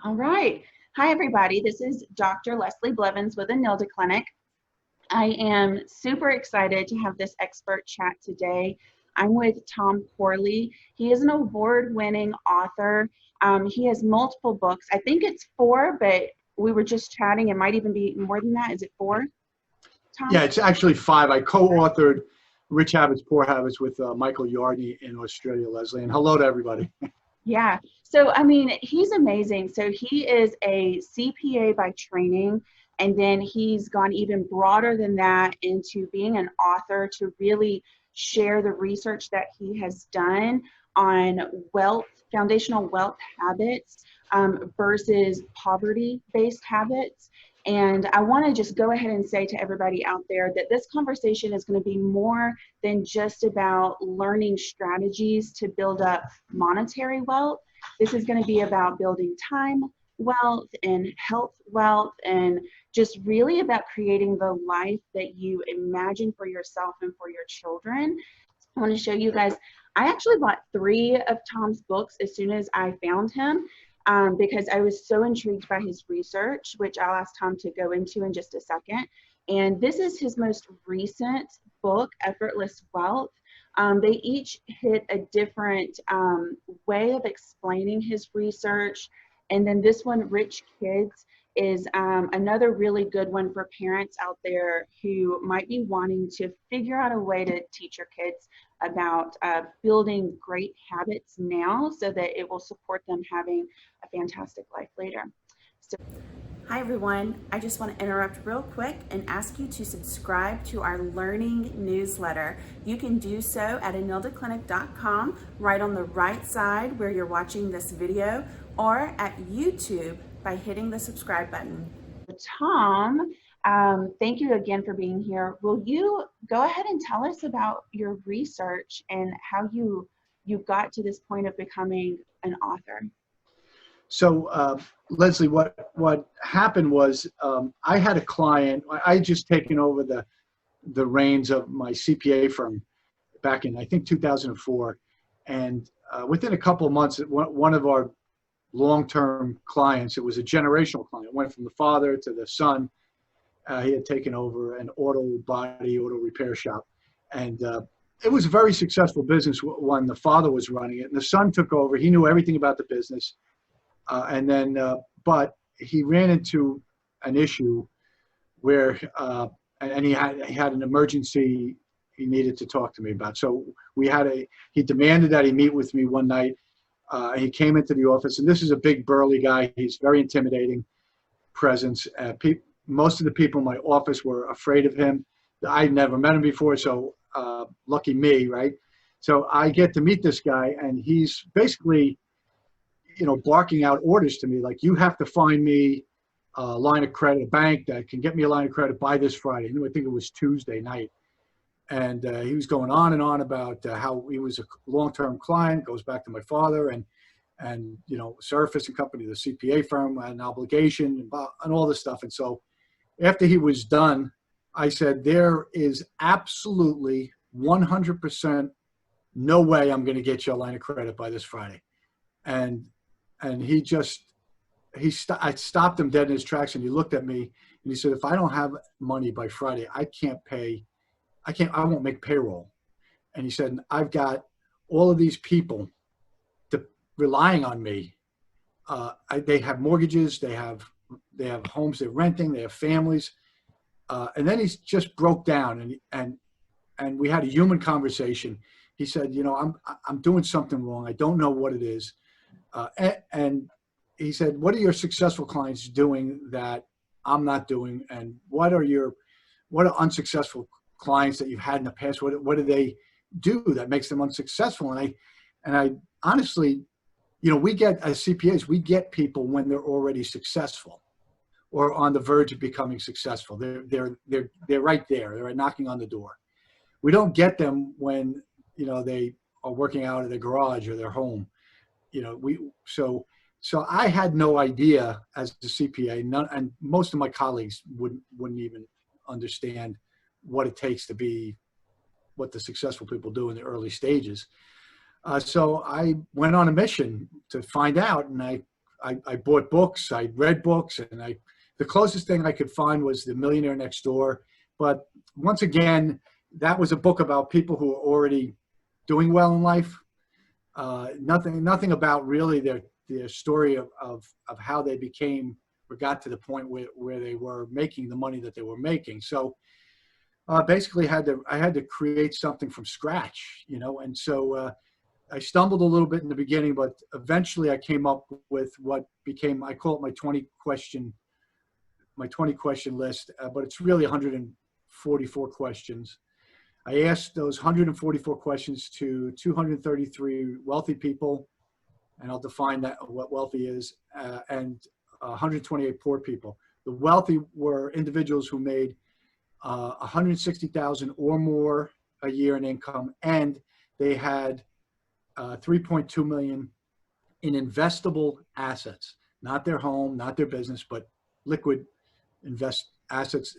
All right. Hi, everybody. This is Dr. Leslie Blevins with Enilda Clinic. I am super excited to have this expert chat today. I'm with Tom Corley. He is an award-winning author. He has multiple books. I think it's 4, but we were just chatting. It might even be more than that. Is it 4, Tom? Yeah, it's actually 5. I co-authored Rich Habits, Poor Habits with Michael Yardney in Australia, Leslie. And hello to everybody. Yeah. So, I mean, he's amazing. So he is a CPA by training, and then he's gone even broader than that into being an author to really share the research that he has done on foundational wealth habits versus poverty-based habits. And I want to just go ahead and say to everybody out there that this conversation is going to be more than just about learning strategies to build up monetary wealth. This is going to be about building time wealth and health wealth, and just really about creating the life that you imagine for yourself and for your children. I want to show you guys, I actually bought 3 of Tom's books as soon as I found him. Because I was so intrigued by his research, which I'll ask Tom to go into in just a second. And this is his most recent book, Effortless Wealth. They each hit a different way of explaining his research. And then this one, Rich Kids, is another really good one for parents out there who might be wanting to figure out a way to teach your kids about building great habits now so that it will support them having a fantastic life later. So, hi everyone, I just want to interrupt real quick and ask you to subscribe to our learning newsletter. You can do so at enildaclinic.com, right on the right side where you're watching this video, or at YouTube by hitting the subscribe button. Tom, thank you again for being here. Will you go ahead and tell us about your research and how you got to this point of becoming an author? So, Leslie, what happened was I had a client. I had just taken over the reins of my CPA firm back in, I think, 2004. And within a couple of months, one of our long-term clients, it was a generational client, went from the father to the son. He had taken over an auto repair shop. And it was a very successful business when the father was running it. And the son took over. He knew everything about the business. But he ran into an issue where, and he had an emergency he needed to talk to me about. So he demanded that he meet with me one night. He came into the office, and this is a big burly guy. He's very intimidating presence. Most of the people in my office were afraid of him. I'd never met him before, so lucky me, right? So I get to meet this guy, and he's basically, barking out orders to me, like, you have to find me a line of credit, a bank that can get me a line of credit by this Friday. I think it was Tuesday night. And he was going on and on about how he was a long-term client, goes back to my father, and Surface and Company, the CPA firm, had an obligation and all this stuff. And so after he was done, I said, there is absolutely 100% no way I'm going to get you a line of credit by this Friday. And I stopped him dead in his tracks, and he looked at me and he said, if I don't have money by Friday, I won't make payroll. And he said, I've got all of these people relying on me. They have mortgages, they have homes they're renting, they have families. And then he just broke down, and we had a human conversation. He said, I'm doing something wrong. I don't know what it is. And he said, what are your successful clients doing that I'm not doing? And what are unsuccessful clients that you've had in the past? What do they do that makes them unsuccessful? And I honestly, we get, as CPAs, we get people when they're already successful or on the verge of becoming successful. They're right there. They're knocking on the door. We don't get them when, they are working out of their garage or their home. So I had no idea as a CPA, and most of my colleagues wouldn't even understand what it takes to be what the successful people do in the early stages. So I went on a mission to find out, and I I bought books, I read books, and the closest thing I could find was The Millionaire Next Door. But once again, that was a book about people who are already doing well in life. Nothing about really their story of how they became or got to the point where they were making the money that they were making. So basically I had to create something from scratch, and so I stumbled a little bit in the beginning, but eventually I came up with what became, I call it my 20 question list, but it's really 144 questions. I asked those 144 questions to 233 wealthy people, and I'll define what wealthy is, and 128 poor people. The wealthy were individuals who made 160,000 or more a year in income, and they had 3.2 million in investable assets, not their home, not their business, but liquid assets,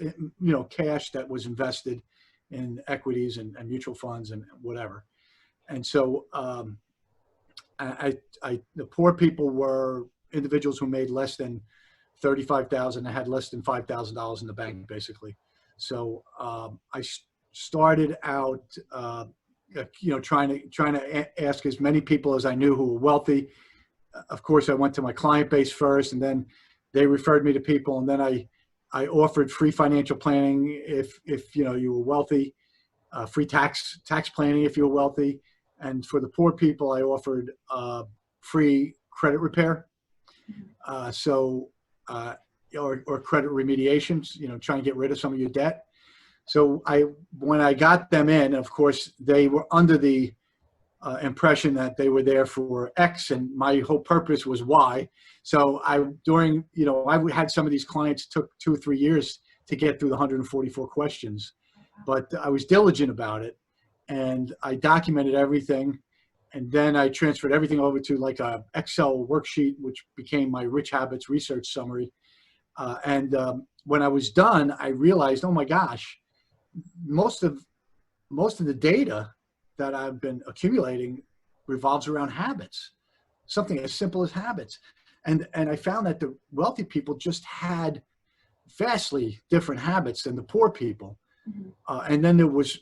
cash that was invested in equities and mutual funds and whatever. And so the poor people were individuals who made less than 35,000 and had less than $5,000 in the bank, basically. So I started out, trying to ask as many people as I knew who were wealthy. Of course, I went to my client base first, and then they referred me to people, and then I offered free financial planning if you were wealthy, free tax planning if you were wealthy, and for the poor people, I offered free credit repair, or credit remediations, trying to get rid of some of your debt. So when I got them in, of course, they were under the impression that they were there for X, and my whole purpose was Y. So I had some of these clients took 2 or 3 years to get through the 144 questions, but I was diligent about it, and I documented everything, and then I transferred everything over to like a Excel worksheet, which became my Rich Habits research summary. When I was done, I realized, oh my gosh, most of the data that I've been accumulating revolves around habits, something as simple as habits. And I found that the wealthy people just had vastly different habits than the poor people. Mm-hmm. And then it was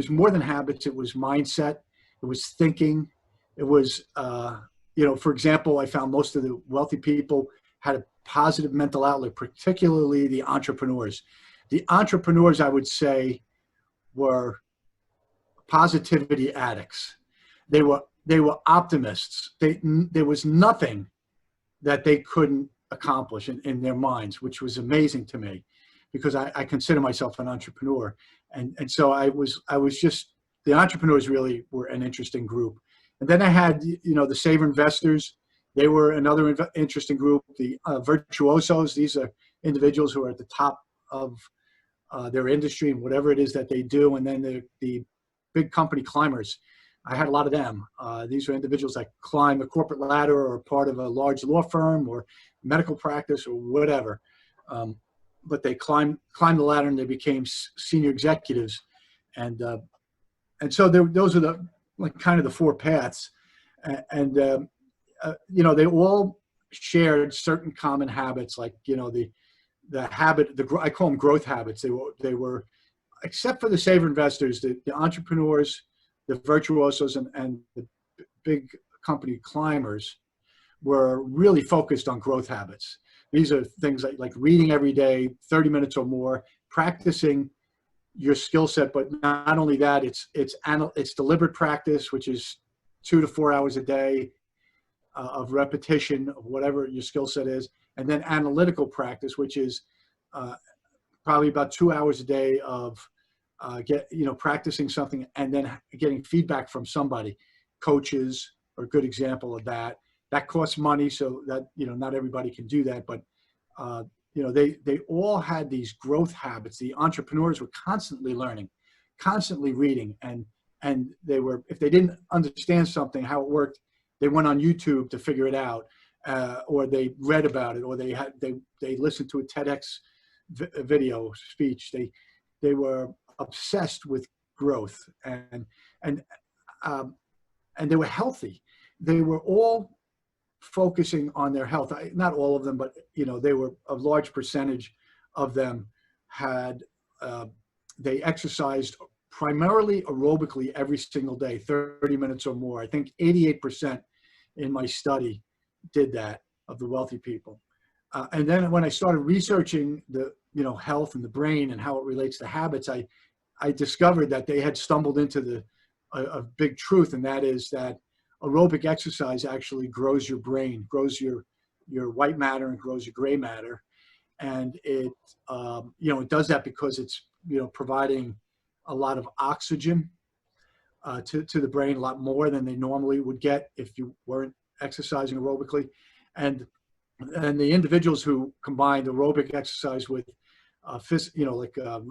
more than habits. It was mindset. It was thinking. It was, for example, I found most of the wealthy people had a positive mental outlook, particularly the entrepreneurs. The entrepreneurs, I would say, were positivity addicts. They were optimists. There was nothing that they couldn't accomplish in their minds, which was amazing to me, because I consider myself an entrepreneur. And so I was just, the entrepreneurs really were an interesting group. And then I had, the saver investors. They were another interesting group. The virtuosos, these are individuals who are at the top of their industry and whatever it is that they do. And then the big company climbers. I had a lot of them. These are individuals that climb the corporate ladder or are part of a large law firm or medical practice or whatever. But they climbed the ladder and they became senior executives. And so those are kind of the 4 paths. And they all shared certain common habits, like, the habit, I call them growth habits. They were, except for the saver investors, the entrepreneurs, the virtuosos, and the big company climbers were really focused on growth habits. These are things like reading every day, 30 minutes or more, practicing your skill set. But not only that, it's deliberate practice, which is 2 to 4 hours a day of repetition of whatever your skill set is. And then analytical practice, which is probably about 2 hours a day of practicing something and then getting feedback from somebody. Coaches are a good example of that. That costs money, so that, not everybody can do that. But, they all had these growth habits. The entrepreneurs were constantly learning, constantly reading. And they were, if they didn't understand something, how it worked, they went on YouTube to figure it out, or they read about it, or they listened to a TEDx video speech. They were obsessed with growth, and they were healthy. They were all focusing on their health. Not all of them, but they were a large percentage of them had they exercised primarily aerobically every single day, 30 minutes or more. I think 88% in my study did that, of the wealthy people. And then when I started researching the health and the brain and how it relates to habits, I discovered that they had stumbled into a big truth, and that is that aerobic exercise actually grows your brain, grows your white matter and grows your gray matter. And it does that because it's providing a lot of oxygen to the brain, a lot more than they normally would get if you weren't exercising aerobically. And the individuals who combined aerobic exercise with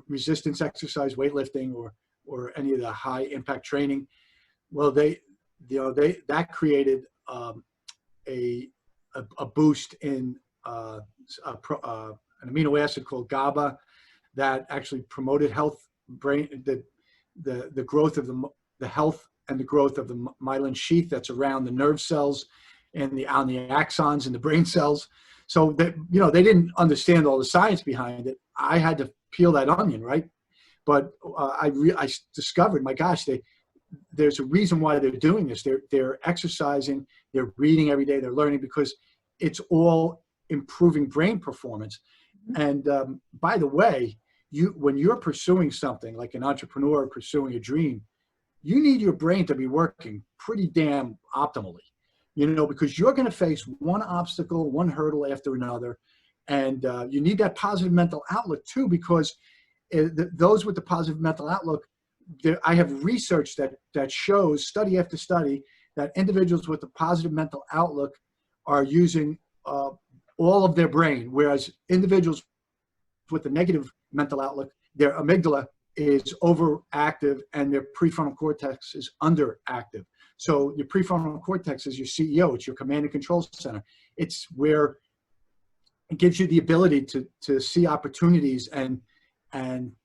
resistance exercise, weightlifting, or any of the high impact training, well, that created a boost in an amino acid called GABA that actually promoted the growth of the health and the growth of the myelin sheath that's around the nerve cells and on the axons in the brain cells. So that, they didn't understand all the science behind it. I had to peel that onion, right? But I discovered, my gosh, there's a reason why they're doing this. They're exercising, they're reading every day, they're learning, because it's all improving brain performance. And by the way, when you're pursuing something like an entrepreneur pursuing a dream, you need your brain to be working pretty damn optimally, because you're going to face one obstacle, one hurdle after another. And you need that positive mental outlook too, because those with the positive mental outlook, I have research that shows, study after study, that individuals with a positive mental outlook are using all of their brain, whereas individuals with a negative mental outlook, their amygdala is overactive and their prefrontal cortex is underactive. So your prefrontal cortex is your CEO, it's your command and control center. It's where it gives you the ability to see opportunities and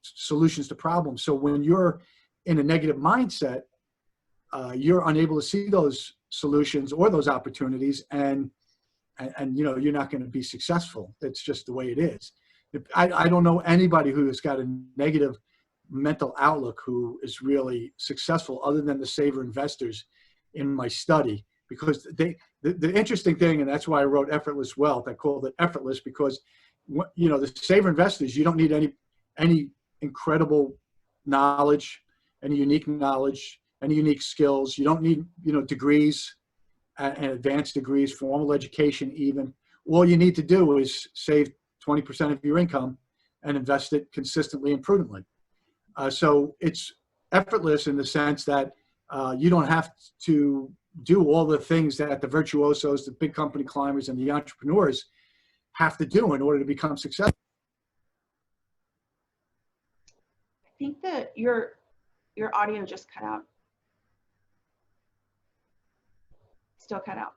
solutions to problems. So when you're in a negative mindset, you're unable to see those solutions or those opportunities, and you're not going to be successful. It's just the way it is. I don't know anybody who has got a negative mental outlook who is really successful, other than the saver investors in my study, because the interesting thing, and that's why I wrote Effortless Wealth, I called it Effortless, because the saver investors, you don't need any incredible knowledge, any unique knowledge, any unique skills. You don't need degrees and advanced degrees, formal education even. All you need to do is save 20% of your income and invest it consistently and prudently. So it's effortless in the sense that you don't have to do all the things that the virtuosos, the big company climbers, and the entrepreneurs have to do in order to become successful. I think that your audio just cut out. Still cut out.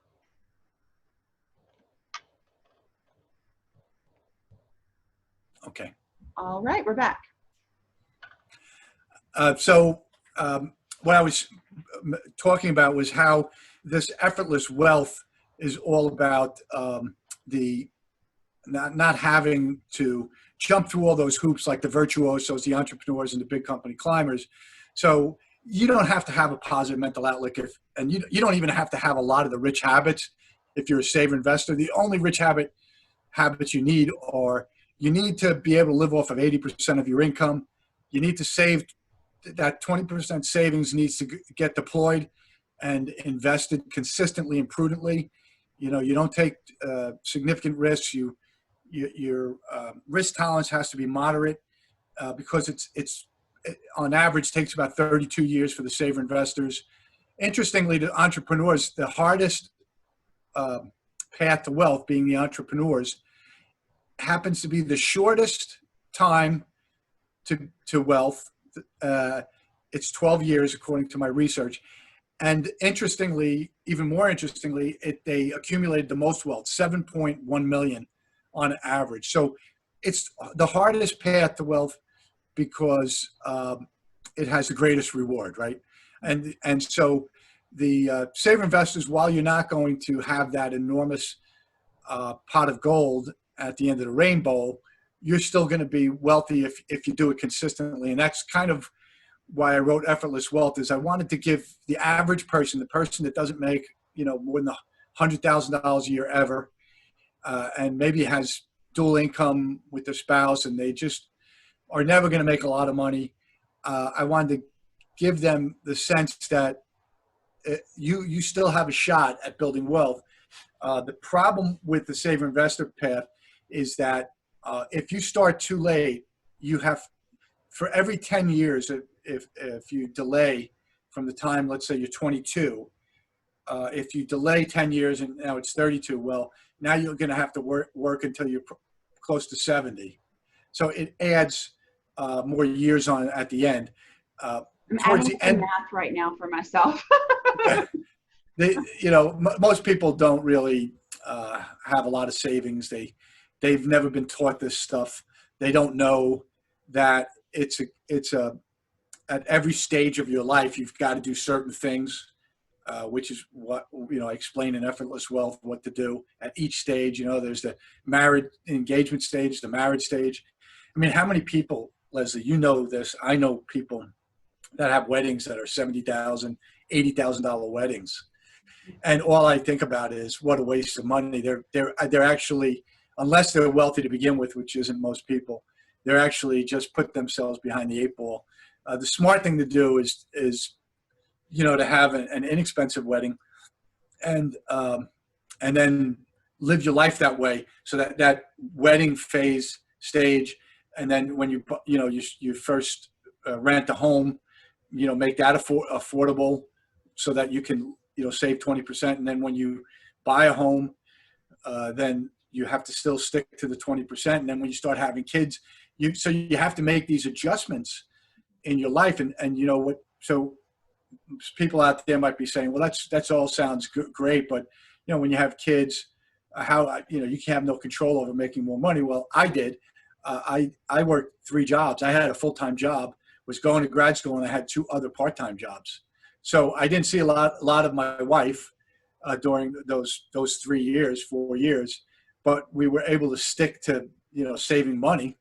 Okay. All right, we're back. What I was talking about was how this effortless wealth is all about not having to jump through all those hoops like the virtuosos, the entrepreneurs, and the big company climbers. So you don't have to have a positive mental outlook, and you don't even have to have a lot of the rich habits if you're a saver investor. The only rich habits you need are, you need to be able to live off of 80% of your income. You need to save. That 20% savings needs to get deployed and invested consistently and prudently. You don't take significant risks. Your risk tolerance has to be moderate because it on average takes about 32 years for the saver investors. Interestingly, the entrepreneurs, the hardest path to wealth, being the entrepreneurs, happens to be the shortest time to wealth. It's 12 years, according to my research. And interestingly, even more interestingly, they accumulated the most wealth, 7.1 million on average. So it's the hardest path to wealth because it has the greatest reward, right? And so the saver investors, while you're not going to have that enormous pot of gold at the end of the rainbow, you're still going to be wealthy if you do it consistently. And that's kind of why I wrote Effortless Wealth, is I wanted to give the average person, the person that doesn't make, more than $100,000 a year ever, and maybe has dual income with their spouse and they just are never going to make a lot of money. I wanted to give them the sense that you still have a shot at building wealth. The problem with the saver investor path is that if you start too late, you have, for every 10 years, if you delay from the time, let's say you're 22, if you delay 10 years and now it's 32, well, now you're going to have to work until you're close to 70. So it adds more years on at the end. I'm Towards adding the some end, math right now for myself. most people don't really have a lot of savings. They've never been taught this stuff. They don't know that it's at every stage of your life, you've got to do certain things, which is what, I explain in Effortless Wealth, what to do at each stage. There's the married engagement stage, the marriage stage. I mean, how many people, Leslie, this, I know people that have weddings that are $70,000, $80,000 weddings. And all I think about is what a waste of money. They're actually, unless they're wealthy to begin with, which isn't most people, they're actually just put themselves behind the eight ball. The smart thing to do is to have an inexpensive wedding, and then live your life that way. So that wedding phase stage, and then when you first rent a home, make that affordable, so that you can save 20%. And then when you buy a home, then you have to still stick to the 20%. And then when you start having kids, you have to make these adjustments in your life. And so people out there might be saying, well, that's all sounds great, but when you have kids, you can have no control over making more money. Well, I did. I worked 3 jobs. I had a full-time job, was going to grad school, and I had 2 other part-time jobs. So I didn't see a lot of my wife during those 4 years, but we were able to stick to saving money.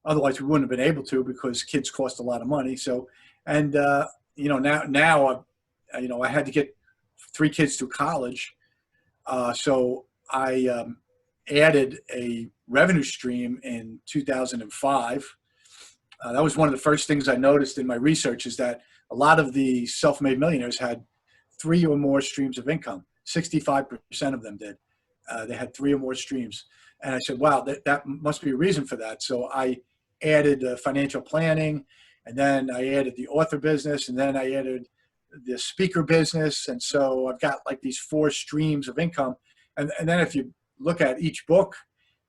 Otherwise, we wouldn't have been able to, because kids cost a lot of money. So, and now I had to get 3 kids through college, so I added a revenue stream in 2005. That was one of the first things I noticed in my research, is that a lot of the self-made millionaires had 3 or more streams of income. 65% of them did. They had 3 or more streams. And I said, wow, that must be a reason for that. So I added financial planning, and then I added the author business, and then I added the speaker business. And so I've got like these 4 streams of income. And then if you look at each book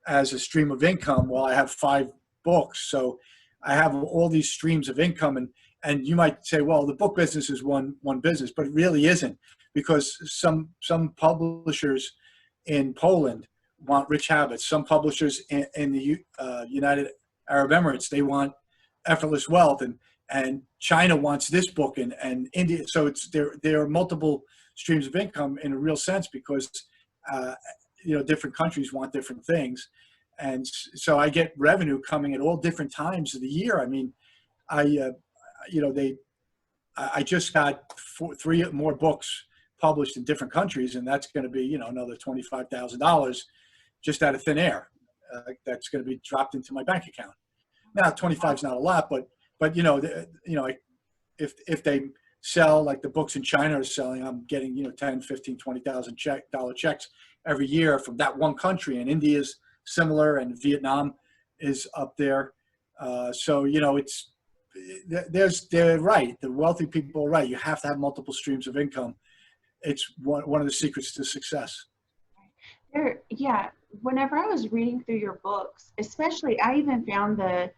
as a stream of income, well, I have 5 books. So I have all these streams of income. And you might say, well, the book business is one business, but it really isn't, because some publishers in Poland want Rich Habits. Some publishers in the United Arab Emirates, they want Effortless Wealth, and China wants this book, and India. So there are multiple streams of income in a real sense, because different countries want different things. And so I get revenue coming at all different times of the year. I mean, I just got 3 more books published in different countries, and that's going to be, another $25,000 just out of thin air. That's going to be dropped into my bank account. Now, 25 is not a lot, but if they sell, like the books in China are selling, I'm getting, 10, 15, $20,000 checks every year from that one country. And India is similar, and Vietnam is up there. So, they're right. The wealthy people are right. You have to have multiple streams of income. It's one of the secrets to success. Yeah. Whenever I was reading through your books, especially, I even found the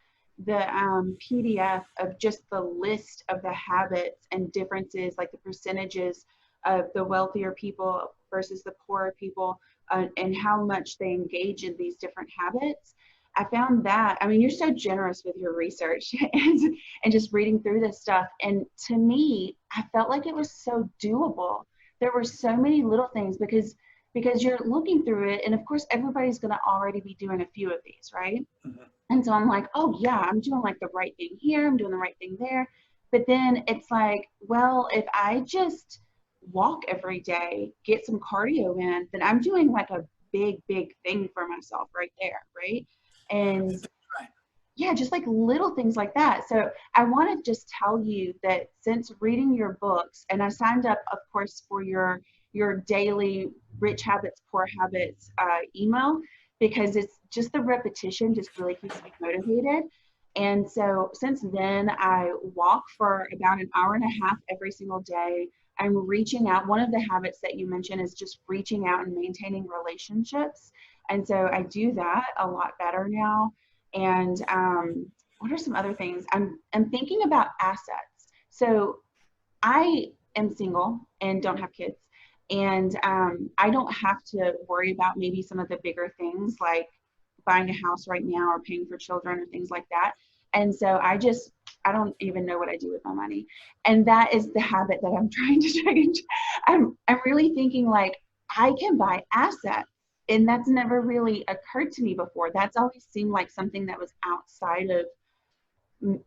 PDF of just the list of the habits and differences, like the percentages of the wealthier people versus the poorer people, and how much they engage in these different habits. I found that, I mean, you're so generous with your research and just reading through this stuff. And to me, I felt like it was so doable. There were so many little things because you're looking through it, and of course everybody's going to already be doing a few of these, right? Mhm. And so I'm like, oh yeah, I'm doing like the right thing here, I'm doing the right thing there. But then it's like, well, if I just walk every day, get some cardio in, then I'm doing like a big thing for myself right there, right? And Right. yeah, just like little things like that. So I want to just tell you that since reading your books, and I signed up, of course, for your daily Rich Habits, Poor Habits email, because it's just the repetition just really keeps me motivated. And so since then, I walk for about an hour and a half every single day. I'm reaching out. One of the habits that you mentioned is just reaching out and maintaining relationships. And so I do that a lot better now. And what are some other things? I'm thinking about assets. So I am single and don't have kids, and I don't have to worry about maybe some of the bigger things like buying a house right now or paying for children or things like that. And so I don't even know what I do with my money, and that is the habit that I'm trying to change. I'm really thinking like I can buy assets. And that's never really occurred to me before. That's always seemed like something that was outside of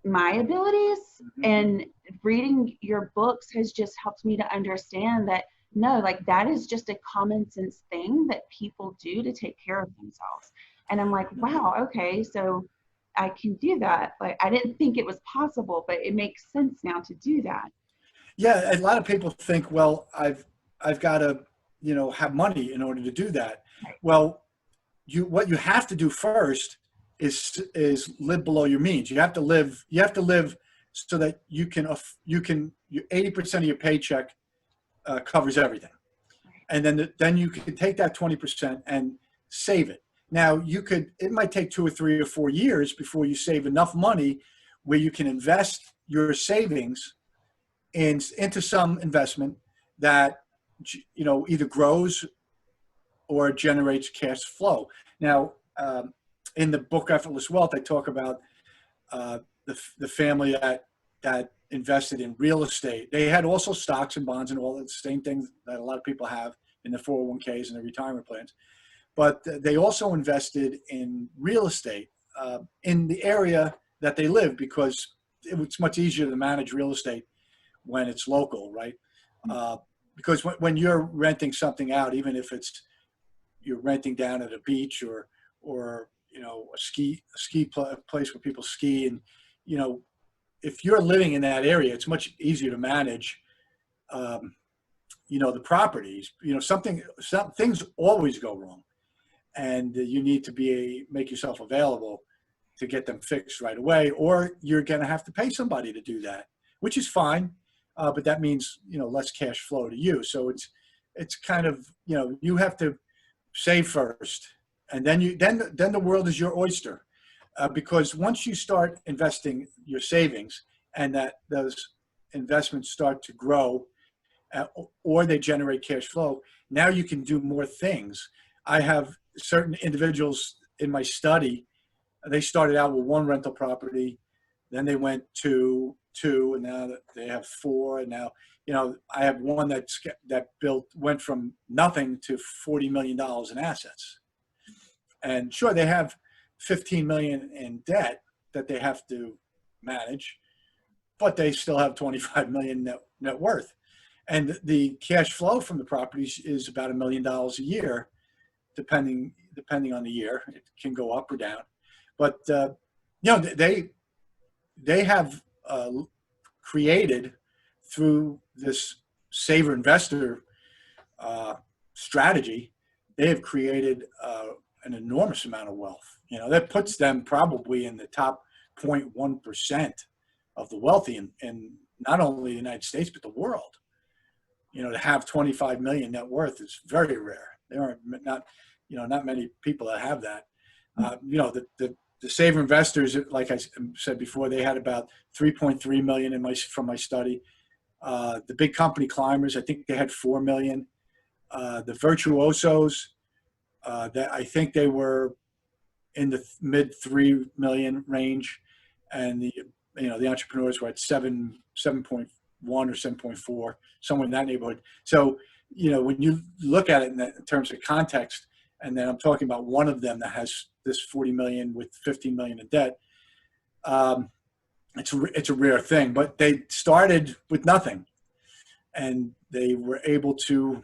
my abilities. Mhm. And reading your books has just helped me to understand that no, like that is just a common sense thing that people do to take care of themselves. And I'm like, wow, okay, so I can do that. Like I didn't think it was possible, but it makes sense now to do that. Yeah, a lot of people think, well, I've got to, have money in order to do that. Right. Well, what you have to do first is live below your means. You have to live so that your 80% of your paycheck covers everything. Right. And then you can take that 20% and save it. Now it might take 2 or 3 or 4 years before you save enough money where you can invest your savings into some investment that either grows or generates cash flow. Now, in the book Effortless Wealth, I talk about the family that invested in real estate. They had also stocks and bonds and all the same things that a lot of people have in the 401ks and the retirement plans. But they also invested in real estate in the area that they live, because it's much easier to manage real estate when it's local, right? Uh, because when you're renting something out, even if you're renting down at a beach or a ski place where people ski, and if you're living in that area, it's much easier to manage um, the properties. Some things always go wrong, and you need to make yourself available to get them fixed right away, or you're going to have to pay somebody to do that, which is fine, but that means less cash flow to you. So it's kind of you have to save first, and then the world is your oyster, because once you start investing your savings and that those investments start to grow, or they generate cash flow, now you can do more things. I have certain individuals in my study. They started out with one rental property, then they went to two, and now they have four. And now, I have one that went from nothing to $40 million in assets. And sure, they have 15 million in debt that they have to manage, but they still have 25 million net worth. And the cash flow from the properties is about $1 million a year, depending on the year. It can go up or down, but they have created, through this saver investor strategy, they have created an enormous amount of wealth. That puts them probably in the top 0.1% of the wealthy in not only the United States but the world. To have 25 million net worth is very rare. There are not many people that have that. The saver investors, like I said before, they had about 3.3 million from my study. The big company climbers, I think they had 4 million. The virtuosos, that I think they were in the mid 3 million range, and the entrepreneurs were at 7.1 or 7.4, somewhere in that neighborhood. So, when you look at it in terms of context, and then I'm talking about one of them that has this 40 million with 15 million in debt, it's a rare thing, but they started with nothing, and they were able to,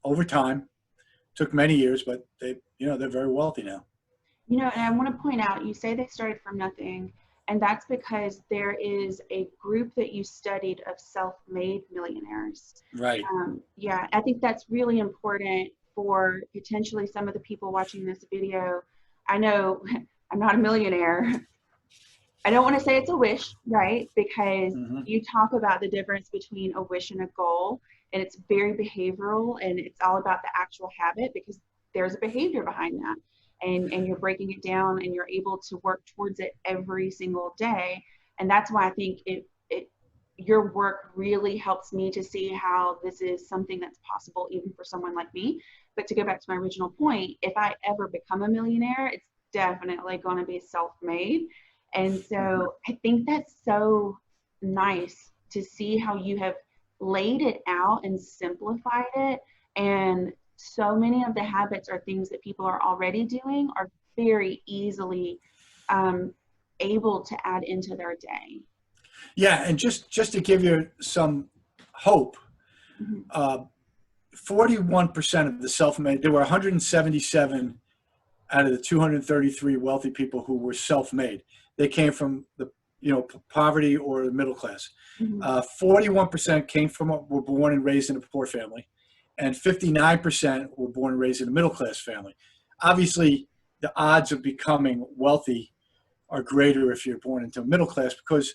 over time, took many years, but they're very wealthy now. And I want to point out, you say they started from nothing, and that's because there is a group that you studied of self-made millionaires. Right. Yeah, I think that's really important for potentially some of the people watching this video. I know I'm not a millionaire. I don't want to say it's a wish, right? Because you talk about the difference between a wish and a goal, and it's very behavioral, and it's all about the actual habit, because there's a behavior behind that. And you're breaking it down, and you're able to work towards it every single day. And that's why I think your work really helps me to see how this is something that's possible even for someone like me. But to go back to my original point, if I ever become a millionaire, it's definitely going to be self-made. And so I think that's so nice to see how you have laid it out and simplified it. And so many of the habits or things that people are already doing are very easily able to add into their day. Yeah, and just to give you some hope, 41% of the self-made, there were 177 out of the 233 wealthy people who were self-made. They came from the poverty or the middle class. 41% were born and raised in a poor family, and 59% were born and raised in a middle class family. Obviously, the odds of becoming wealthy are greater if you're born into a middle class, because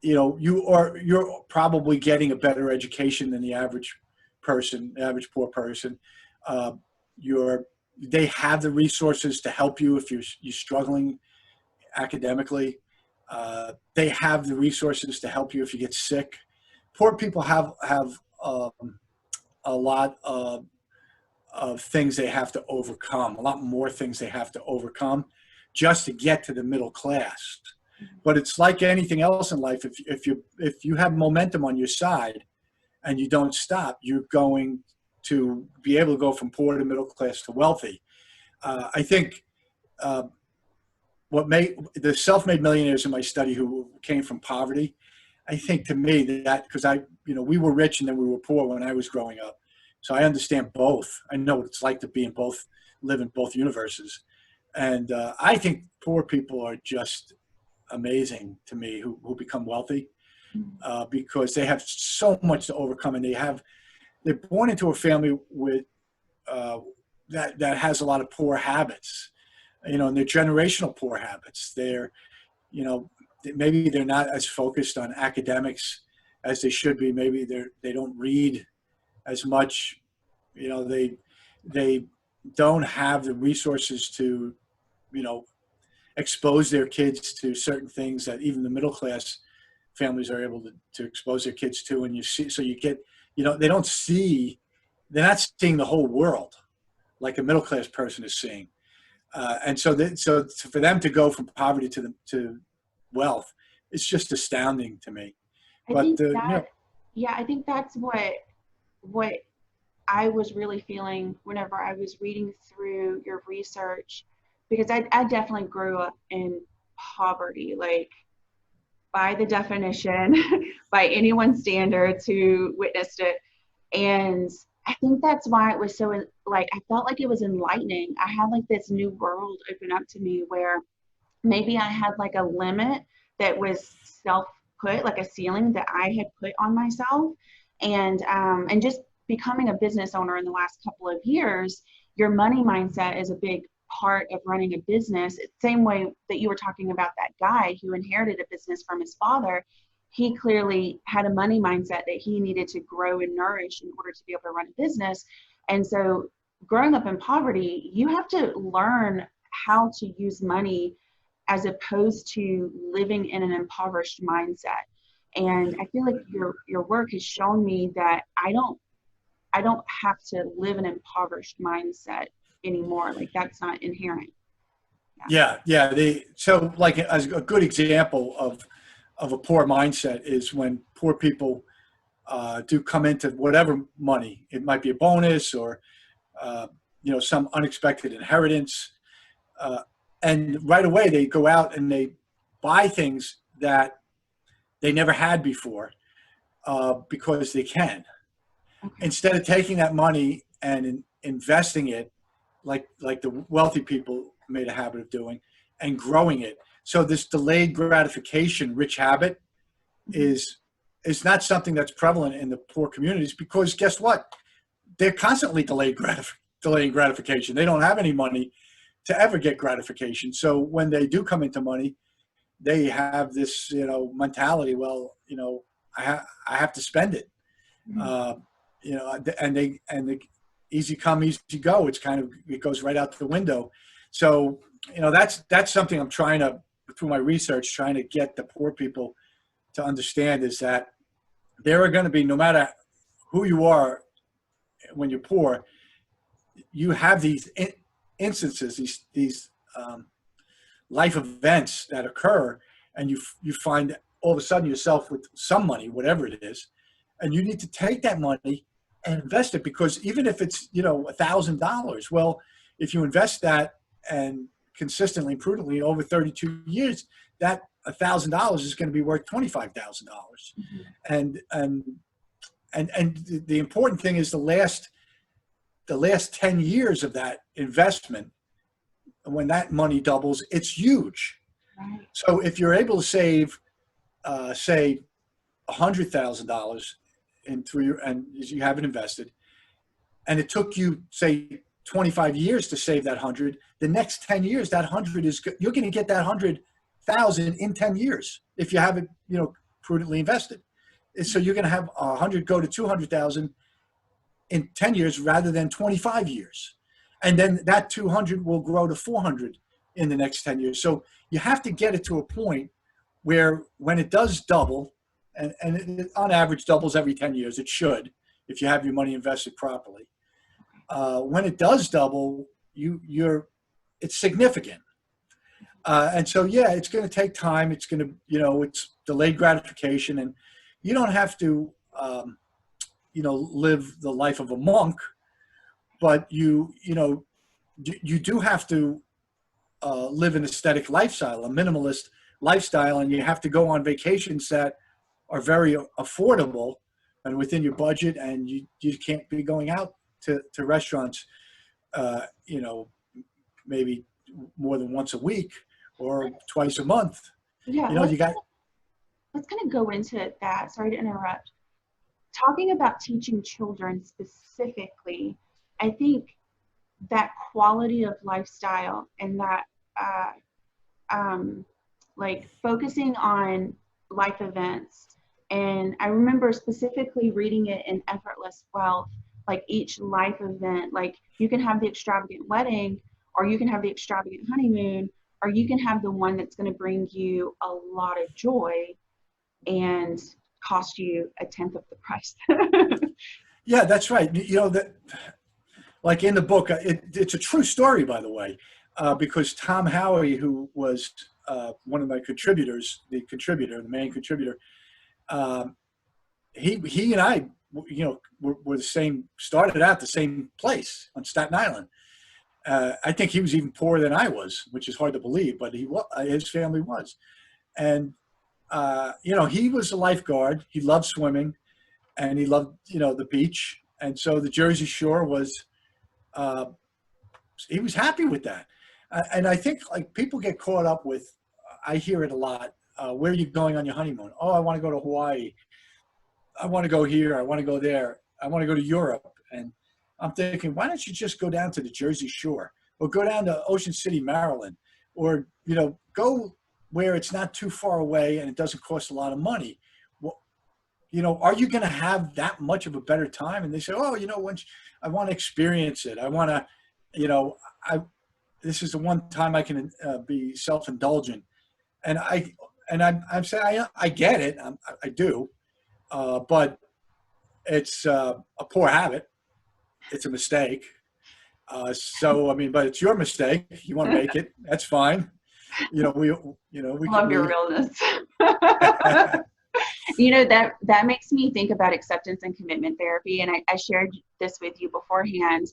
you're probably getting a better education than the average person, the average poor person. They have the resources to help you if you're struggling academically. They have the resources to help you if you get sick. Poor people have a lot of things they have to overcome, a lot more things they have to overcome just to get to the middle class. But it's like anything else in life. If you have momentum on your side and you don't stop, you're going to be able to go from poor to middle class to wealthy. I think what made the self-made millionaires in my study who came from poverty, I think to me that because we were rich and then we were poor when I was growing up. So I understand both. I know what it's like to live in both universes. And I think poor people are just amazing to me who become wealthy because they have so much to overcome, and they're born into a family with that has a lot of poor habits, and they're generational poor habits. They're, maybe they're not as focused on academics as they should be. Maybe they don't read as much. They don't have the resources to, expose their kids to certain things that even the middle class families are able to expose their kids to. And they're not seeing the whole world like a middle class person is seeing. And so for them to go from poverty to wealth, it's just astounding to me. I think that's what I was really feeling whenever I was reading through your research, because I definitely grew up in poverty, like by the definition, by anyone's standards who witnessed it. And I think that's why it was so, I felt like it was enlightening. I had like this new world open up to me where maybe I had like a limit that was self-put, like a ceiling that I had put on myself. And just becoming a business owner in the last couple of years, your money mindset is a big part of running a business. Same way that you were talking about that guy who inherited a business from his father. He clearly had a money mindset that he needed to grow and nourish in order to be able to run a business. And so growing up in poverty, you have to learn how to use money as opposed to living in an impoverished mindset. And I feel like your work has shown me that I don't have to live an impoverished mindset anymore. Like that's not inherent. Yeah. So like as a good example of a poor mindset is when poor people do come into whatever money. It might be a bonus or some unexpected inheritance, and right away they go out and they buy things that they never had before because they can. Okay. Instead of taking that money and investing it, like the wealthy people made a habit of doing, and growing it. So this delayed gratification rich habit is not something that's prevalent in the poor communities, because guess what? They're constantly delaying gratification. They don't have any money to ever get gratification. So when they do come into money, they have this mentality. Well, I have to spend it. And the easy come, easy go. It goes right out the window. So that's something I'm trying to, through my research, trying to get the poor people to understand, is that there are going to be, no matter who you are, when you're poor, you have these instances, these life events that occur, and you find all of a sudden yourself with some money, whatever it is, and you need to take that money and invest it, because even if it's $1,000, well, if you invest that and consistently, prudently over 32 years, that $1,000 is going to be worth $25,000. And the important thing is the last 10 years of that investment, when that money doubles, it's huge. Right. So if you're able to save, say, $100,000 and you have it invested, and it took you, say, 25 years to save that 100, the next 10 years, that 100 you're going to get that 100,000 in 10 years if you have it, prudently invested. So you're going to have 100 go to 200,000 in 10 years rather than 25 years. And then that 200 will grow to 400 in the next 10 years. So you have to get it to a point where when it does double, and it on average doubles every 10 years, it should, if you have your money invested properly. When it does double, it's significant. And so, yeah, it's going to take time. It's going to, it's delayed gratification, and you don't have to, live the life of a monk, but you do have to live an aesthetic lifestyle, a minimalist lifestyle, and you have to go on vacations that are very affordable and within your budget, and you can't be going out to restaurants, maybe more than once a week or twice a month. Yeah, let's kind of go into that. Sorry to interrupt. Talking about teaching children specifically, I think that quality of lifestyle and that like focusing on life events. And I remember specifically reading it in Effortless Wealth, like each life event, like you can have the extravagant wedding, or you can have the extravagant honeymoon, or you can have the one that's going to bring you a lot of joy and cost you a tenth of the price. Yeah, that's right. That, like in the book, it's a true story, by the way, because Tom Howie, who was one of my contributors, the main contributor, he and I, were the same, started out the same place on Staten Island. I think he was even poorer than I was, which is hard to believe, but his family was. And, he was a lifeguard. He loved swimming, and he loved, the beach. And so the Jersey Shore was, he was happy with that. And I think like people get caught up with, I hear it a lot. Where are you going on your honeymoon? Oh, I want to go to Hawaii. I want to go here. I want to go there. I want to go to Europe. And I'm thinking, why don't you just go down to the Jersey Shore, or go down to Ocean City, Maryland, or, go where it's not too far away and it doesn't cost a lot of money. Well, are you going to have that much of a better time? And they say, oh, once I want to experience it. I want to, this is the one time I can be self-indulgent. And I'm saying, I get it. I do. But it's a poor habit. It's a mistake. So, I mean, but it's your mistake. You want to make it, that's fine. We Love your realness. That makes me think about acceptance and commitment therapy. And I shared this with you beforehand,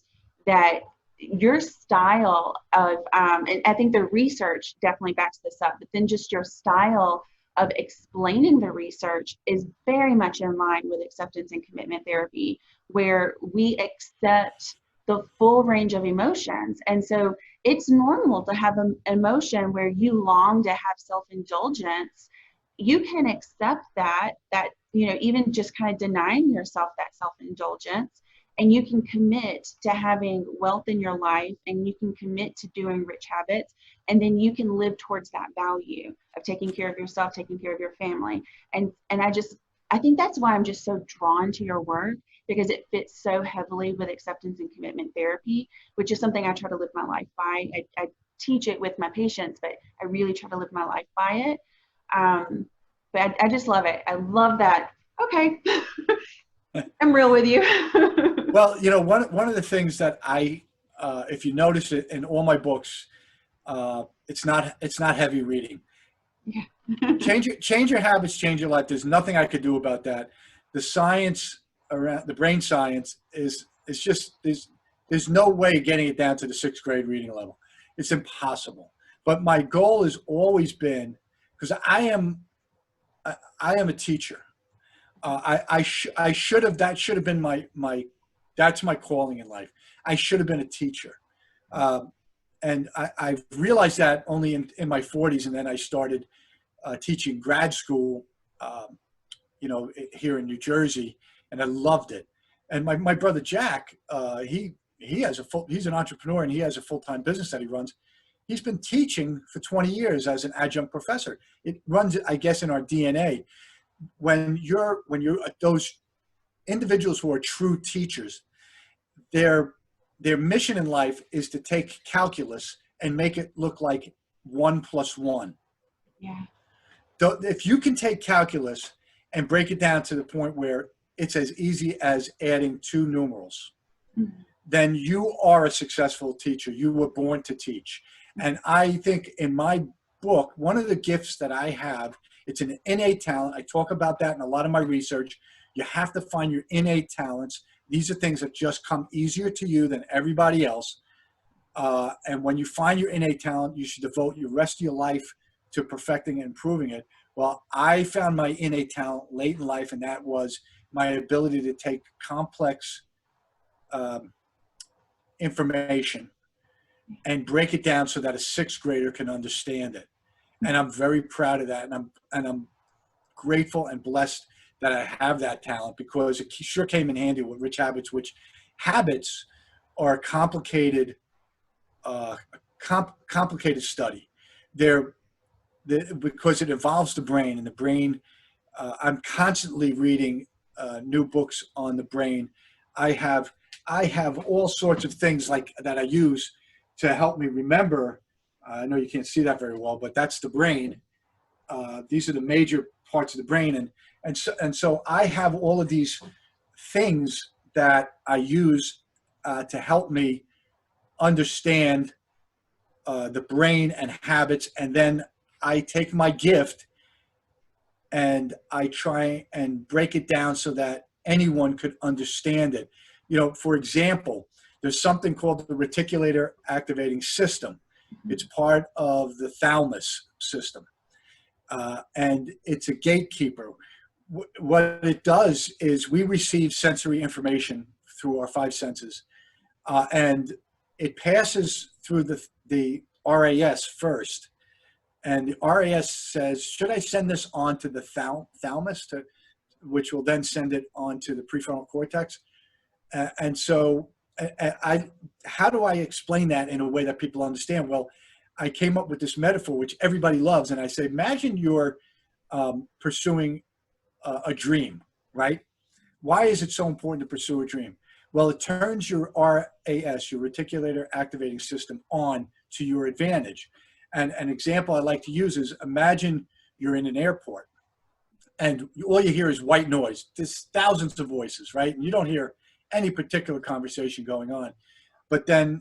that your style of, and I think the research definitely backs this up, but then just your style of explaining the research is very much in line with acceptance and commitment therapy, where we accept the full range of emotions. And so it's normal to have an emotion where you long to have self-indulgence. You can accept that even just kind of denying yourself that self-indulgence, and you can commit to having wealth in your life, and you can commit to doing rich habits, and then you can live towards that value of taking care of yourself, taking care of your family. And I think that's why I'm just so drawn to your work, because it fits so heavily with acceptance and commitment therapy, which is something I try to live my life by. I teach it with my patients, but I really try to live my life by it. But I just love it. I love that. Okay. I'm real with you. Well, one of the things that if you notice it in all my books, it's not heavy reading. Yeah. Change your habits, change your life. There's nothing I could do about that. The science around the brain science is just, there's no way getting it down to the 6th grade reading level. It's impossible. But my goal has always been, because I am a teacher. That should have been that's my calling in life. I should have been a teacher. And I realized that only in my 40s. And then I started teaching grad school, here in New Jersey, and I loved it. And my brother Jack, he's an entrepreneur, and he has a full-time business that he runs. He's been teaching for 20 years as an adjunct professor. It runs, I guess, in our DNA. When you're those individuals who are true teachers, their mission in life is to take calculus and make it look like 1 + 1. Yeah. If you can take calculus and break it down to the point where it's as easy as adding 2 numerals, then you are a successful teacher. You were born to teach. And I think in my book, one of the gifts that I have, it's an innate talent. I talk about that in a lot of my research. You have to find your innate talents. These are things that just come easier to you than everybody else. And when you find your innate talent, you should devote your rest of your life to perfecting and improving it. Well, I found my innate talent late in life, and that was my ability to take complex information and break it down so that a 6th grader can understand it. And I'm very proud of that. And I'm grateful and blessed that I have that talent, because it sure came in handy with Rich Habits, which habits are a complicated study. Because it involves the brain, and the brain, I'm constantly reading new books on the brain. I have all sorts of things like that I use to help me remember. I know you can't see that very well, but that's the brain. These are the major parts of the brain, and so I have all of these things that I use to help me understand the brain and habits. And then I take my gift and I try and break it down so that anyone could understand it. For example, there's something called the reticular activating system. It's part of the thalamus system. And it's a gatekeeper. What it does is we receive sensory information through our 5 senses, and it passes through the RAS first. And the RAS says, should I send this on to the thalamus, which will then send it on to the prefrontal cortex? And so how do I explain that in a way that people understand? Well, I came up with this metaphor, which everybody loves. And I say, imagine you're pursuing a dream, right? Why is it so important to pursue a dream? Well, it turns your RAS, your reticular activating system, on to your advantage. And an example I like to use is, imagine you're in an airport and all you hear is white noise. There's thousands of voices, right? And you don't hear any particular conversation going on. but then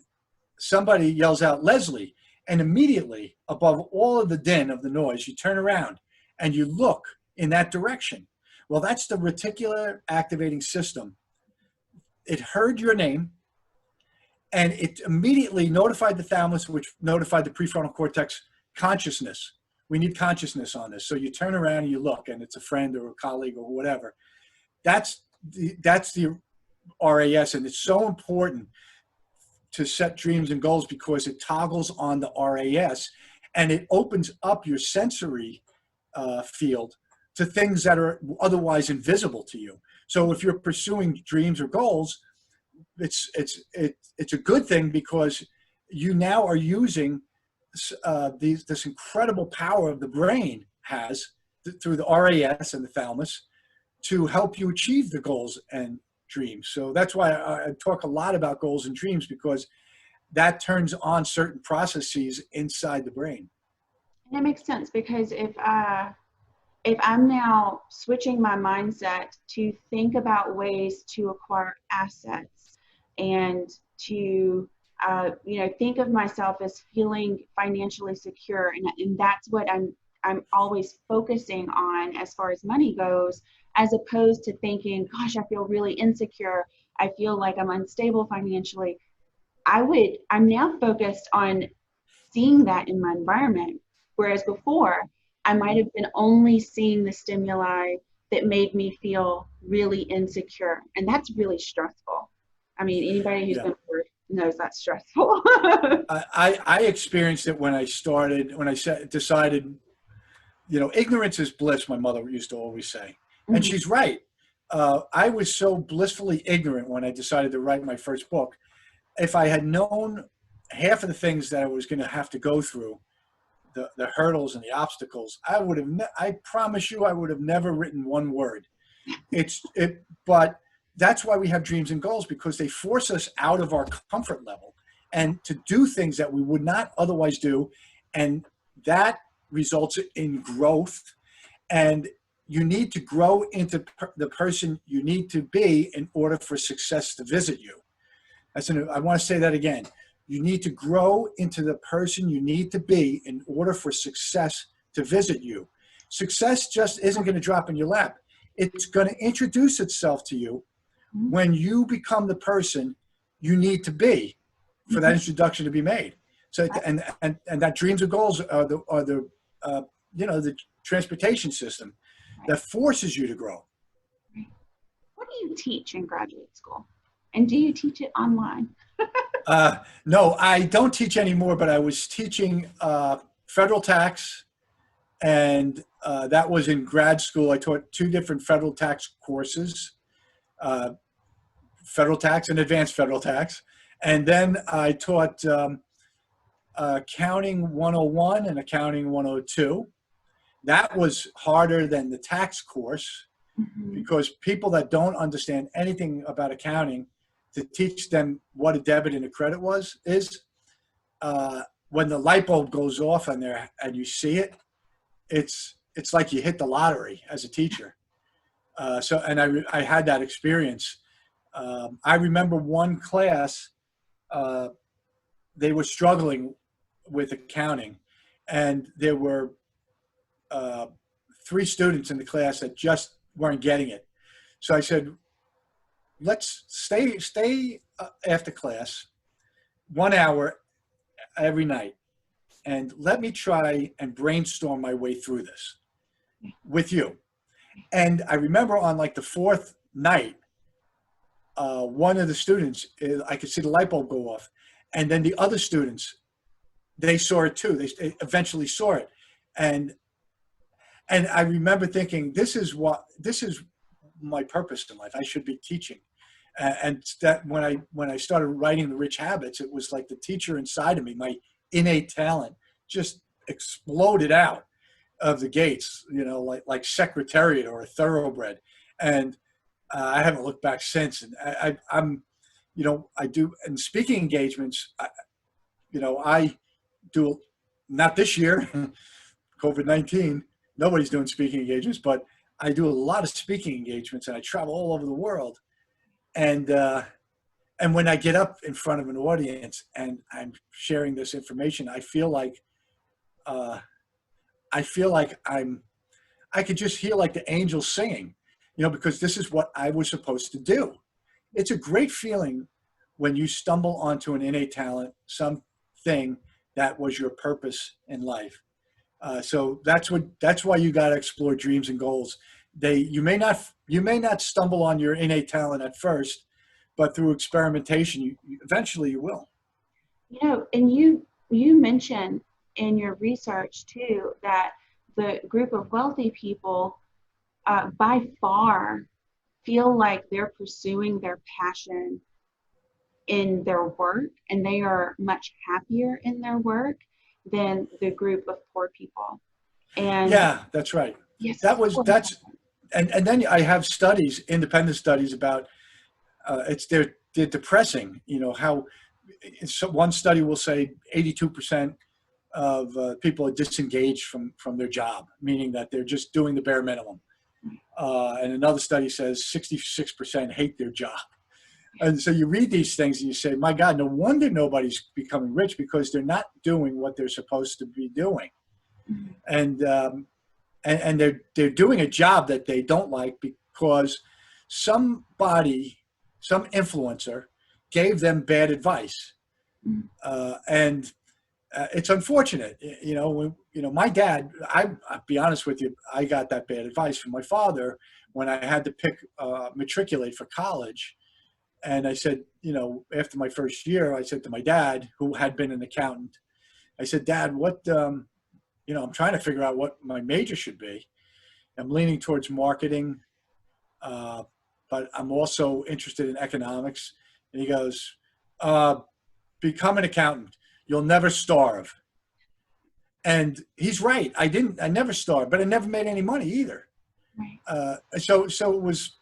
somebody yells out, Leslie, and immediately above all of the din of the noise, you turn around and you look in that direction. Well, that's the reticular activating system. It heard your name and it immediately notified the thalamus, which notified the prefrontal cortex consciousness. We need consciousness on this. So you turn around and you look, and it's a friend or a colleague or whatever. That's the RAS, and it's so important to set dreams and goals because it toggles on the RAS and it opens up your sensory field to things that are otherwise invisible to you. So if you're pursuing dreams or goals, it's a good thing because you now are using this incredible power of the brain has through the RAS and the thalamus to help you achieve the goals and dreams. So that's why I talk a lot about goals and dreams, because that turns on certain processes inside the brain. And it makes sense, because if I'm now switching my mindset to think about ways to acquire assets and to think of myself as feeling financially secure, and that's what I'm always focusing on as far as money goes, as opposed to thinking, gosh, I feel really insecure, I feel like I'm unstable financially. I'm now focused on seeing that in my environment, whereas before I might have been only seeing the stimuli that made me feel really insecure, and that's really stressful. I mean, anybody who's been through knows that's stressful. I experienced it when I decided, ignorance is bliss, my mother used to always say. And Mm-hmm. she's right. I was so blissfully ignorant when I decided to write my first book. If I had known half of the things that I was going to have to go through, the hurdles and the obstacles, I promise you, I would have never written one word. But that's why we have dreams and goals, because they force us out of our comfort level and to do things that we would not otherwise do. And that results in growth. And you need to grow into the person you need to be in order for success to visit you. I want to say that again. You need to grow into the person you need to be in order for success to visit you. Success just isn't going to drop in your lap. It's going to introduce itself to you when you become the person you need to be for that introduction to be made. So, and that dreams and goals are the transportation system that forces you to grow. What do you teach in graduate school? And do you teach it online? No, I don't teach anymore, but I was teaching federal tax, and that was in grad school. I taught 2 different federal tax courses, federal tax and advanced federal tax. And then I taught accounting 101 and accounting 102. That was harder than the tax course, because people that don't understand anything about accounting, to teach them what a debit and a credit is when the light bulb goes off on there and you see it, it's like you hit the lottery as a teacher. I had that experience. I remember one class, they were struggling with accounting, and there were 3 students in the class that just weren't getting it. So I said, let's stay after class 1 hour every night, and let me try and brainstorm my way through this with you. And I remember on like the 4th night, one of the students, I could see the light bulb go off, and then the other students, they saw it too. They eventually saw it, and I remember thinking, this is my purpose in life. I should be teaching. And that when I started writing The Rich Habits, it was like the teacher inside of me, my innate talent, just exploded out of the gates, like Secretariat or a Thoroughbred. And I haven't looked back since. And I'm I do, and speaking engagements, I do, not this year, COVID-19, nobody's doing speaking engagements, but I do a lot of speaking engagements, and I travel all over the world. And And when I get up in front of an audience and I'm sharing this information, I feel like I could just hear like the angels singing, because this is what I was supposed to do. It's a great feeling when you stumble onto an innate talent, something that was your purpose in life. So that's why you got to explore dreams and goals. You may not stumble on your innate talent at first, but through experimentation, eventually you will. And you mentioned in your research too that the group of wealthy people by far feel like they're pursuing their passion in their work, and they are much happier in their work than the group of poor people. And yeah, that's right. Yes, and then I have studies, independent studies about they're depressing. How one study will say 82% of people are disengaged from their job, meaning that they're just doing the bare minimum. And another study says 66% hate their job. And so you read these things and you say, my God, no wonder nobody's becoming rich, because they're not doing what they're supposed to be doing. Mm-hmm. And they're doing a job that they don't like because some influencer gave them bad advice. Mm-hmm. And it's unfortunate. My dad, I'll be honest with you, I got that bad advice from my father when I had to matriculate for college. And I said, after my first year, I said to my dad, who had been an accountant, I said, Dad, I'm trying to figure out what my major should be. I'm leaning towards marketing, but I'm also interested in economics. And he goes, become an accountant. You'll never starve. And he's right. I never starved, but I never made any money either. Right. So it was,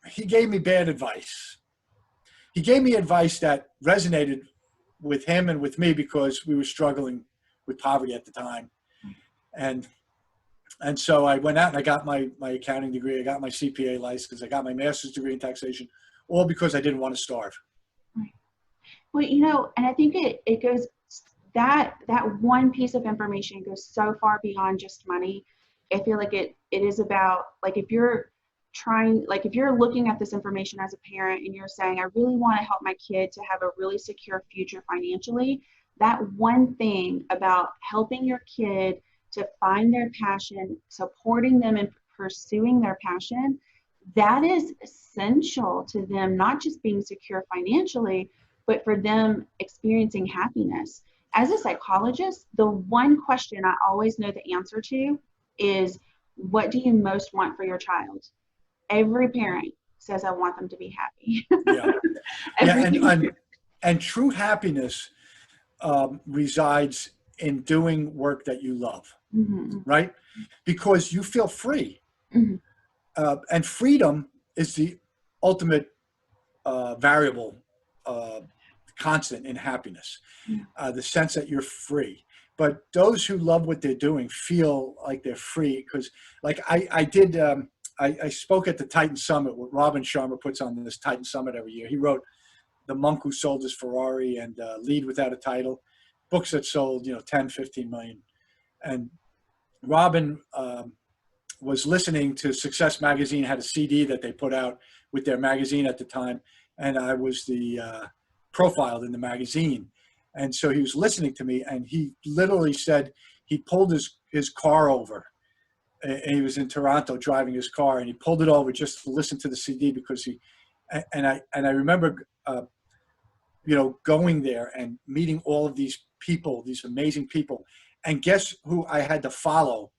he gave me bad advice. He gave me advice that resonated with him and with me because we were struggling with poverty at the time. And so I went out and I got my accounting degree. I got my CPA license. I got my master's degree in taxation, all because I didn't want to starve. Well, and I think it goes, that one piece of information goes so far beyond just money. I feel like it is about, like, if you're looking at this information as a parent and you're saying, I really want to help my kid to have a really secure future financially, that one thing about helping your kid to find their passion, supporting them in pursuing their passion, that is essential to them, not just being secure financially, but for them experiencing happiness. As a psychologist, the one question I always know the answer to is, what do you most want for your child? Every parent says, I want them to be happy. Yeah. And true happiness resides in doing work that you love, mm-hmm. right? Because you feel free. Mm-hmm. And freedom is the ultimate variable constant in happiness, the sense that you're free. But those who love what they're doing feel like they're free, because like I spoke at the Titan Summit, what Robin Sharma puts on this Titan Summit every year. He wrote The Monk Who Sold His Ferrari and Lead Without a Title, books that sold 10, 15 million. And Robin was listening to Success Magazine, had a CD that they put out with their magazine at the time, and I was profiled in the magazine. And so he was listening to me, and he literally said he pulled his car over. And he was in Toronto driving his car, and he pulled it over just to listen to the CD because I remember, going there and meeting all of these people, these amazing people. And guess who I had to follow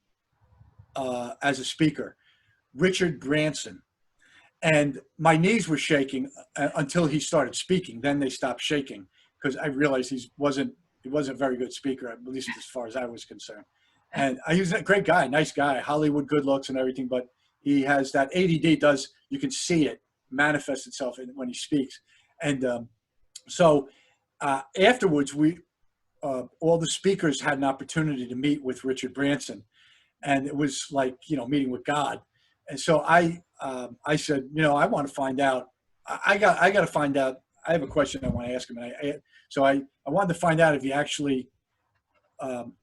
as a speaker? Richard Branson. And my knees were shaking until he started speaking. Then they stopped shaking because I realized he wasn't a very good speaker, at least as far as I was concerned. And he was a great guy, nice guy, Hollywood good looks and everything, but he has that ADD you can see it manifest itself when he speaks. And so afterwards, all the speakers had an opportunity to meet with Richard Branson, and it was like, meeting with God. And so I said, I want to find out I got to find out. I have a question I want to ask him. So I wanted to find out if he actually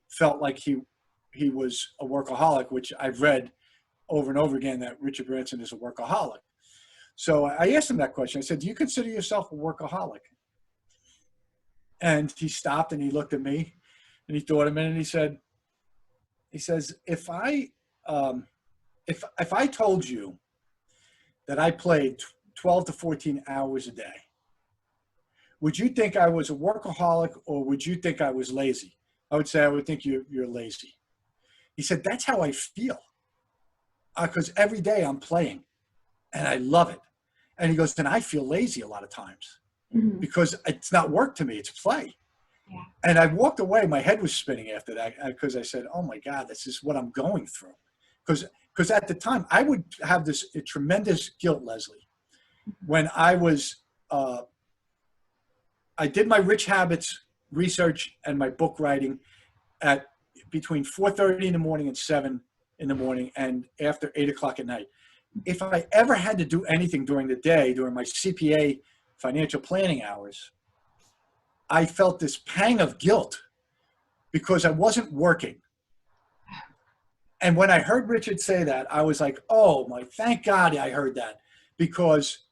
felt like he was a workaholic, which I've read over and over again that Richard Branson is a workaholic. So I asked him that question. I said, do you consider yourself a workaholic? And he stopped and he looked at me and he thought a minute and he says, if I told you that I played 12 to 14 hours a day, would you think I was a workaholic or would you think I was lazy? I would say I would think you're lazy. He said, that's how I feel. Because every day I'm playing and I love it. And he goes, then I feel lazy a lot of times because it's not work to me, it's play. Yeah. And I walked away, my head was spinning after that because I said, oh my God, this is what I'm going through. Because at the time I would have this tremendous guilt, Leslie, when I did my Rich Habits research and my book writing at between 4:30 in the morning and 7 in the morning and after 8 o'clock at night. If I ever had to do anything during the day, during my CPA financial planning hours, I felt this pang of guilt because I wasn't working. And when I heard Richard say that, I was like, oh my, thank God I heard that, because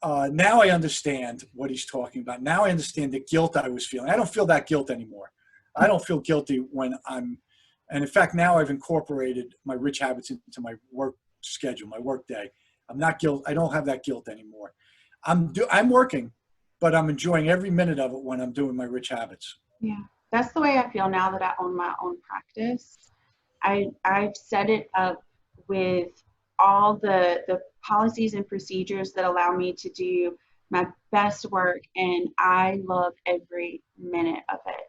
now I understand what he's talking about. Now I understand the guilt I was feeling. I don't feel that guilt anymore. I don't feel guilty when and in fact, now I've incorporated my Rich Habits into my work schedule, my work day. I don't have that guilt anymore. I'm working, but I'm enjoying every minute of it when I'm doing my Rich Habits. Yeah, that's the way I feel now that I own my own practice. I've set it up with all the policies and procedures that allow me to do my best work, and I love every minute of it.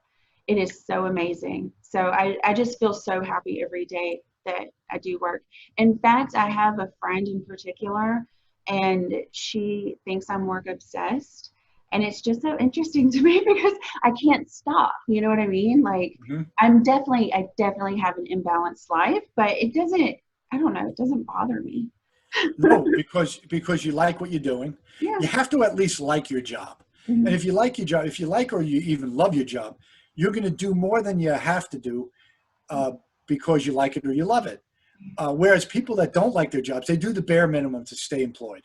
It is so amazing. So I just feel so happy every day that I do work. In fact, I have a friend in particular, and she thinks I'm work obsessed. And it's just so interesting to me because I can't stop. You know what I mean? Like, I definitely have an imbalanced life, but it doesn't bother me. No, because you like what you're doing. Yeah. You have to at least like your job. And if you like your job, if you like or you even love your job, you're going to do more than you have to do because you like it or you love it. Whereas people that don't like their jobs, they do the bare minimum to stay employed.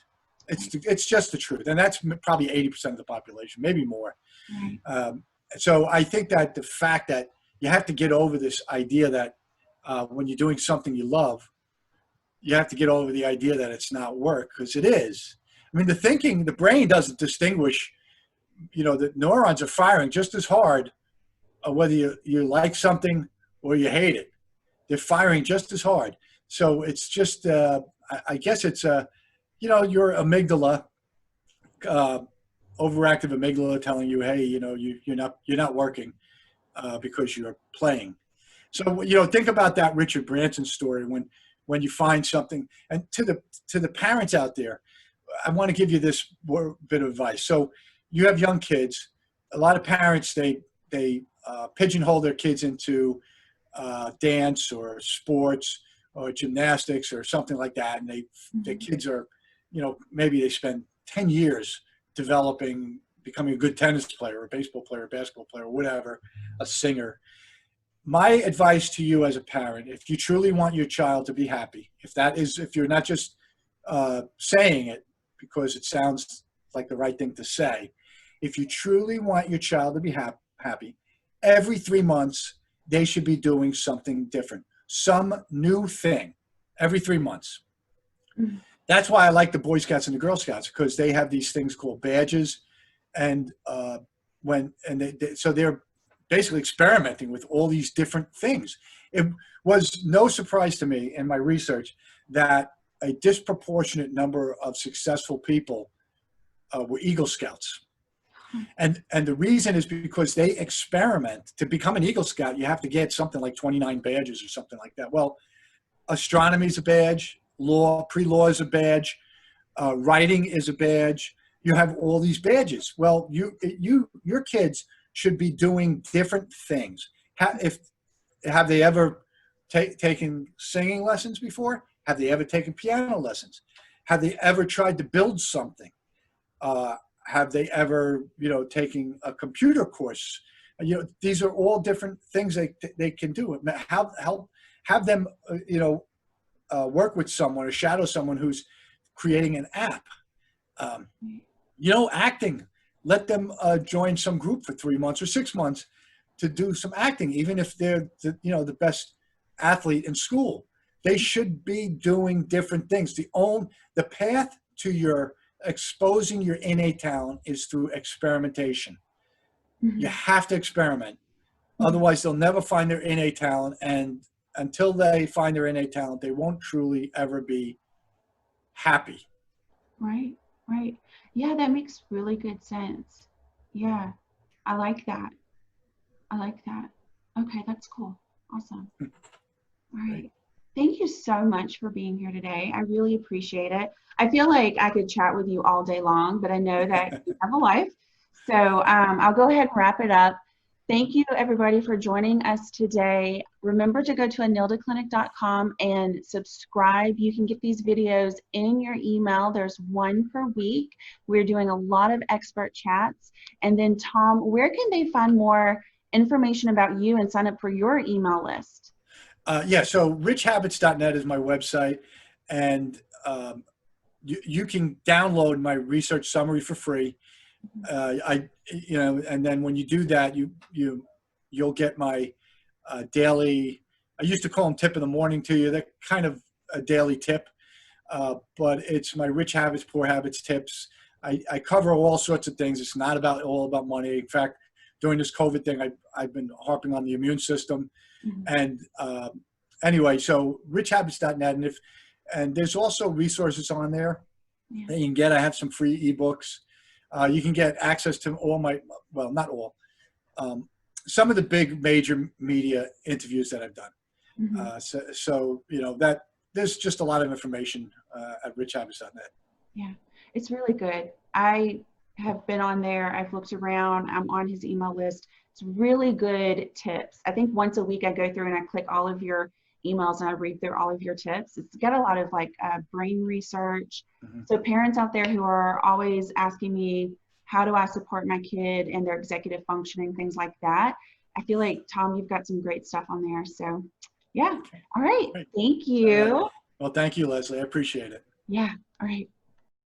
It's just the truth. And that's probably 80% of the population, maybe more. So I think that the fact that you have to get over this idea that when you're doing something you love, you have to get over the idea that it's not work, because it is. I mean, the brain doesn't distinguish, the neurons are firing just as hard whether you like something or you hate it. They're firing just as hard. So it's just, I guess it's, your amygdala, overactive amygdala telling you, hey, you're not working because you're playing. So, think about that Richard Branson story when you find something. And to the parents out there, I want to give you this bit of advice. So you have young kids. A lot of parents, they pigeonhole their kids into dance or sports or gymnastics or something like that. And the kids are, maybe they spend 10 years becoming a good tennis player, a baseball player, a basketball player, whatever, a singer. My advice to you as a parent, if you truly want your child to be happy, if you're not just saying it because it sounds like the right thing to say, if you truly want your child to be happy, every 3 months, they should be doing something different, some new thing every 3 months. That's why I like the Boy Scouts and the Girl Scouts, because they have these things called badges. And so they're basically experimenting with all these different things. It was no surprise to me in my research that a disproportionate number of successful people were Eagle Scouts. And the reason is because they experiment. To become an Eagle Scout, you have to get something like 29 badges or something like that. Well, astronomy is a badge, pre-law is a badge, writing is a badge. You have all these badges. Well, your kids should be doing different things. Have they ever taken singing lessons before? Have they ever taken piano lessons? Have they ever tried to build something? Have they ever, taken a computer course? These are all different things they can do. Have them, work with someone or shadow someone who's creating an app. Acting. Let them join some group for 3 months or 6 months to do some acting, even if they're the best athlete in school. They should be doing different things. The path to your exposing your innate talent is through experimentation. Mm-hmm. You have to experiment. Otherwise, they'll never find their innate talent. And until they find their innate talent, they won't truly ever be happy. Right, right. Yeah, that makes really good sense. Yeah, I like that. Okay, that's cool. Awesome. All right. Thank you so much for being here today. I really appreciate it. I feel like I could chat with you all day long, but I know that you have a life. So I'll go ahead and wrap it up. Thank you, everybody, for joining us today. Remember to go to enildaclinic.com and subscribe. You can get these videos in your email. There's one per week. We're doing a lot of expert chats. And then, Tom, where can they find more information about you and sign up for your email list? So richhabits.net is my website, and you can download my research summary for free. And then when you do that, you'll get my daily. I used to call them tip of the morning to you. They're kind of a daily tip, but it's my rich habits, poor habits tips. I cover all sorts of things. It's not all about money. In fact, during this COVID thing, I've been harping on the immune system. Mm-hmm. And anyway, so richhabits.net, and there's also resources on there that you can get. I have some free ebooks. You can get access to all not all, some of the big major media interviews that I've done. Mm-hmm. So that there's just a lot of information at richhabits.net. Yeah, it's really good. I have been on there. I've looked around. I'm on his email list. It's really good tips. I think once a week I go through and I click all of your emails and I read through all of your tips. It's got a lot of brain research. Mm-hmm. So parents out there who are always asking me, how do I support my kid and their executive functioning, things like that. I feel like, Tom, you've got some great stuff on there. So yeah. All right. Thank you. Well, thank you, Leslie. I appreciate it. Yeah. All right.